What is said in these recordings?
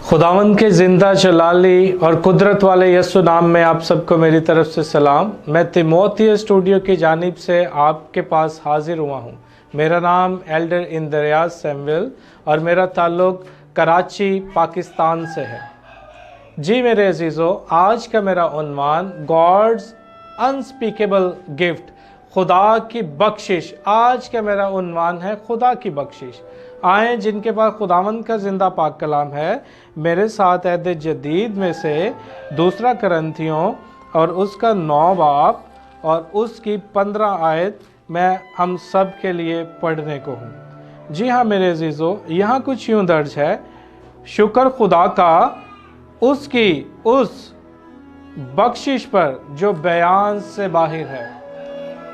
खुदावंद के ज़िंदा जलाली और कुदरत वाले यस्सु नाम में आप सबको मेरी तरफ से सलाम। मैं तिमोथियस स्टूडियो की जानिब से आपके पास हाजिर हुआ हूँ। मेरा नाम एल्डर इंद्रियाज सैमुअल और मेरा ताल्लुक़ कराची पाकिस्तान से है। जी मेरे अजीज़ों, आज का मेरा उन्वान गॉड्स अनस्पीकेबल गिफ्ट, खुदा की बख्शिश। आज का मेरा उन्वान है खुदा की बख्शिश। आए जिनके पास खुदावंद का ज़िंदा पाक कलाम है, मेरे साथ अहद जदीद में से दूसरा करंथियों और उसका 9 बाब और उसकी 15 आयत मैं हम सब के लिए पढ़ने को हूँ। जी हाँ मेरे अजीज़ों, यहाँ कुछ यूँ दर्ज है, शुक्र खुदा का उसकी उस बख्शिश पर जो बयान से बाहर है।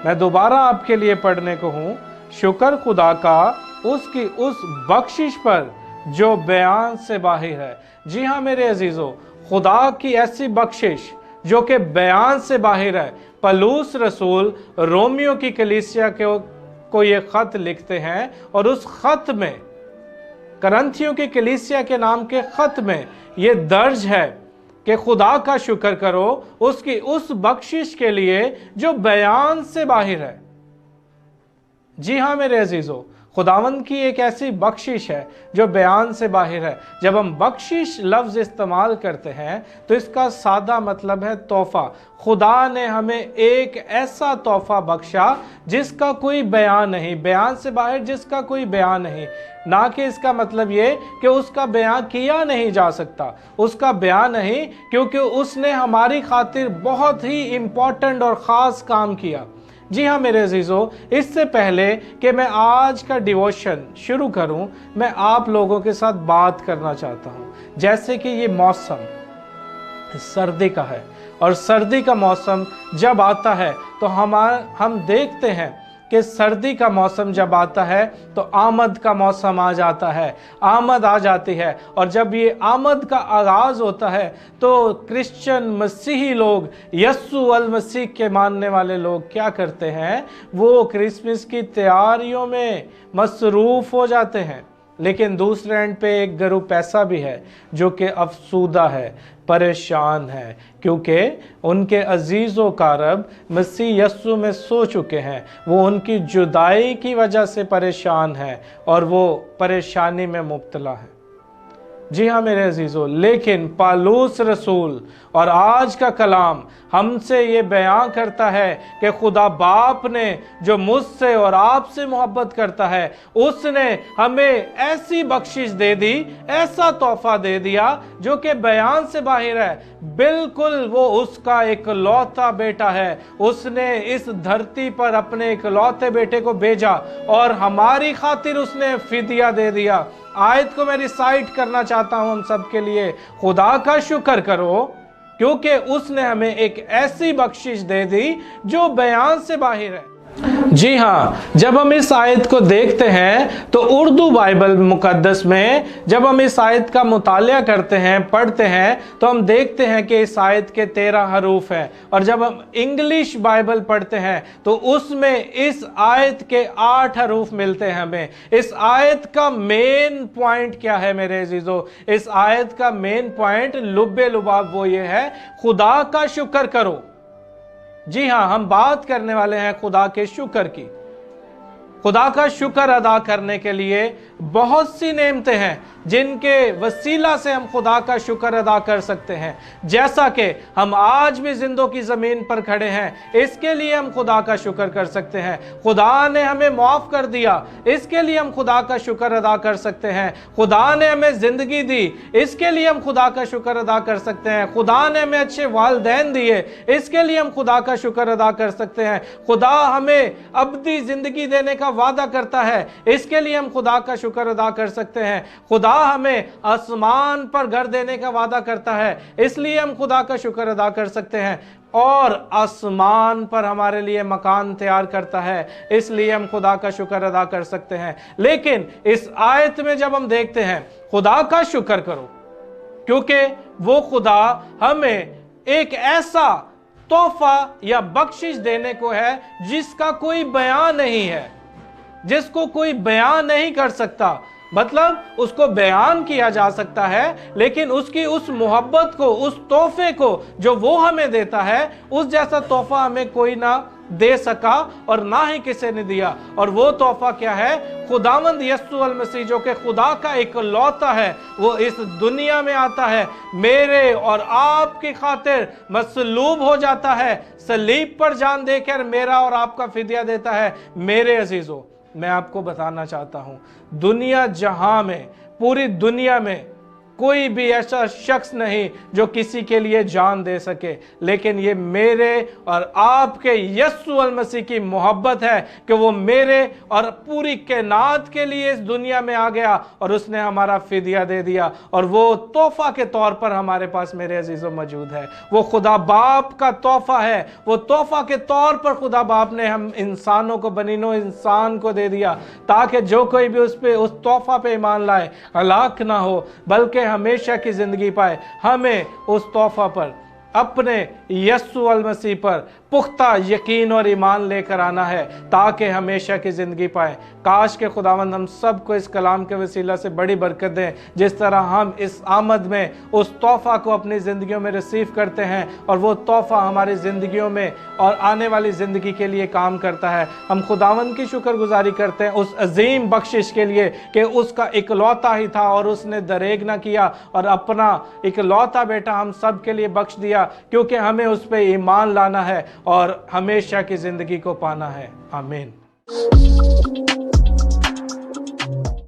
मैं दोबारा आपके लिए पढ़ने को हूँ, शुक्र खुदा का उसकी उस बख्शिश पर जो बयान से बाहर है। जी हाँ मेरे अजीज़ों, खुदा की ऐसी बख्शिश जो कि बयान से बाहर है। पलूस रसूल रोमियो की कलीसिया को ये ख़त लिखते हैं और उस ख़त में, करंथियों की कलीसिया के नाम के ख़त में ये दर्ज है कि खुदा का शुक्र करो उसकी उस बख्शिश के लिए जो बयान से बाहर है। जी हाँ मेरे अजीज़ों, खुदावंद की एक ऐसी बख्शिश है जो बयान से बाहर है। जब हम बख्शिश लफ्ज़ इस्तेमाल करते हैं तो इसका सादा मतलब है तोहफ़ा। खुदा ने हमें एक ऐसा तोहफ़ा बख्शा जिसका कोई बयान नहीं, बयान से बाहर जिसका कोई बयान नहीं। ना कि इसका मतलब ये कि उसका बयान किया नहीं जा सकता, उसका बयान नहीं, क्योंकि उसने हमारी खातिर बहुत ही इम्पोर्टेंट और ख़ास काम किया। जी हाँ मेरे अजीज़ों, इससे पहले कि मैं आज का डिवोशन शुरू करूं, मैं आप लोगों के साथ बात करना चाहता हूं। जैसे कि ये मौसम सर्दी का है और सर्दी का मौसम जब आता है तो हम देखते हैं कि सर्दी का मौसम जब आता है तो आमद का मौसम आ जाता है, आमद आ जाती है। और जब ये आमद का आगाज़ होता है तो क्रिश्चियन मसीही लोग, यस्सु अल मसीह के मानने वाले लोग क्या करते हैं, वो क्रिसमस की तैयारियों में मसरूफ़ हो जाते हैं। लेकिन दूसरे एंड पे एक ग्रुप ऐसा भी है जो कि अफसूदा है, परेशान है, क्योंकि उनके अजीज़ो कारब मसीह यस्सु में सो चुके हैं। वो उनकी जुदाई की वजह से परेशान है और वो परेशानी में मुब्तला है। जी हाँ मेरे अजीज़ों, लेकिन पालूस रसूल और आज का कलाम हमसे ये बयान करता है कि खुदा बाप ने जो मुझसे और आपसे मोहब्बत करता है, उसने हमें ऐसी बख्शिश दे दी, ऐसा तोहफा दे दिया जो कि बयान से बाहर है। बिल्कुल वो उसका इकलौता बेटा है। उसने इस धरती पर अपने इकलौते बेटे को भेजा और हमारी खातिर उसने फिदिया दे दिया। आयत को मैं रिसाइट करना चाहता हूं हम सब के लिए। खुदा का शुक्र करो क्योंकि उसने हमें एक ऐसी बख्शिश दे दी जो बयान से बाहर है। जी हाँ, जब हम इस आयत को देखते हैं तो उर्दू बाइबल मुकद्दस में जब हम इस आयत का मुतालिया करते हैं, पढ़ते हैं, तो हम देखते हैं कि इस आयत के 13 हरूफ हैं। और जब हम इंग्लिश बाइबल पढ़ते हैं तो उसमें इस आयत के 8 हरूफ मिलते हैं हमें। इस आयत का मेन पॉइंट क्या है मेरे अजीजों? इस आयत का मेन पॉइंट लुब्बे लुबाब वो ये है, खुदा का शुक्र करो। जी हाँ, हम बात करने वाले हैं खुदा के शुक्र की। खुदा का शुक्र अदा करने के लिए बहुत सी नेमतें हैं जिनके वसीला से हम खुदा का शुक्र अदा कर सकते हैं। जैसा कि हम आज भी जिंदों की ज़मीन पर खड़े हैं, इसके लिए हम खुदा का शुक्र कर सकते हैं। खुदा ने हमें माफ़ कर दिया, इसके लिए हम खुदा का शुक्र अदा कर सकते हैं। खुदा ने हमें ज़िंदगी दी, इसके लिए हम खुदा का शुक्र अदा कर सकते हैं। खुदा ने हमें अच्छे वालिदैन दिए, इसके लिए हम खुदा का शुक्र अदा कर सकते हैं। खुदा हमें अबदी ज़िंदगी देने का वादा करता है, इसके लिए हम खुदा का शुक्र अदा कर सकते हैं। खुदा हमें आसमान पर घर देने का वादा करता है, इसलिए हम खुदा का शुक्र अदा कर सकते हैं। और आसमान पर हमारे लिए मकान तैयार करता है, इसलिए हम खुदा का शुक्र अदा कर सकते हैं। लेकिन इस आयत में जब हम देखते हैं खुदा का शुक्र करो, क्योंकि वो खुदा हमें एक ऐसा तोहफा या बख्शिश देने को है जिसका कोई बयान नहीं है, जिसको कोई बयान नहीं कर सकता। मतलब उसको बयान किया जा सकता है, लेकिन उसकी उस मोहब्बत को, उस तोहफे को जो वो हमें देता है, उस जैसा तोहफा हमें कोई ना दे सका और ना ही किसी ने दिया। और वो तोहफा क्या है? खुदावंद यस्सु अल मसीह जो कि खुदा का इकलौता है, वो इस दुनिया में आता है, मेरे और आपकी खातिर मसलूब हो जाता है, सलीब पर जान देकर मेरा और आपका फिदिया देता है। मेरे अजीजों, मैं आपको बताना चाहता हूं, दुनिया जहां में, पूरी दुनिया में कोई भी ऐसा शख्स नहीं जो किसी के लिए जान दे सके, लेकिन ये मेरे और आपके यस्सु अल मसीह की मोहब्बत है कि वो मेरे और पूरी कायनात के लिए इस दुनिया में आ गया और उसने हमारा फिदिया दे दिया। और वो तोहफा के तौर पर हमारे पास मेरे अजीजों मौजूद है। वो खुदा बाप का तोहफा है। वो तोहफा के तौर पर खुदा बाप ने हम इंसानों को, बनीनो इंसान को दे दिया, ताकि जो कोई भी उस तोहफा पे ईमान लाए हलाक ना हो, बल्कि हमेशा की जिंदगी पाए। हमें उस तोहफा पर, अपने यस्सु अल मसीह पर पुख्ता यकीन और ईमान लेकर आना है, ताकि हमेशा की जिंदगी पाए। काश के खुदावंद हम सबको इस कलाम के वसीला से बड़ी बरकत दें, जिस तरह हम इस आमद में उस तोहफा को अपनी ज़िंदगियों में रिसीव करते हैं और वो तोहफा हमारी ज़िंदगियों में और आने वाली ज़िंदगी के लिए काम करता है। हम खुदावंद की शुक्रगुजारी करते हैं उस अजीम बख्शिश के लिए कि उसका इकलौता ही था और उसने दरेग ना किया और अपना इकलौता बेटा हम सब के लिए बख्श दिया, क्योंकि हमें उस पर ईमान लाना है और हमेशा की ज़िंदगी को पाना है। आमीन।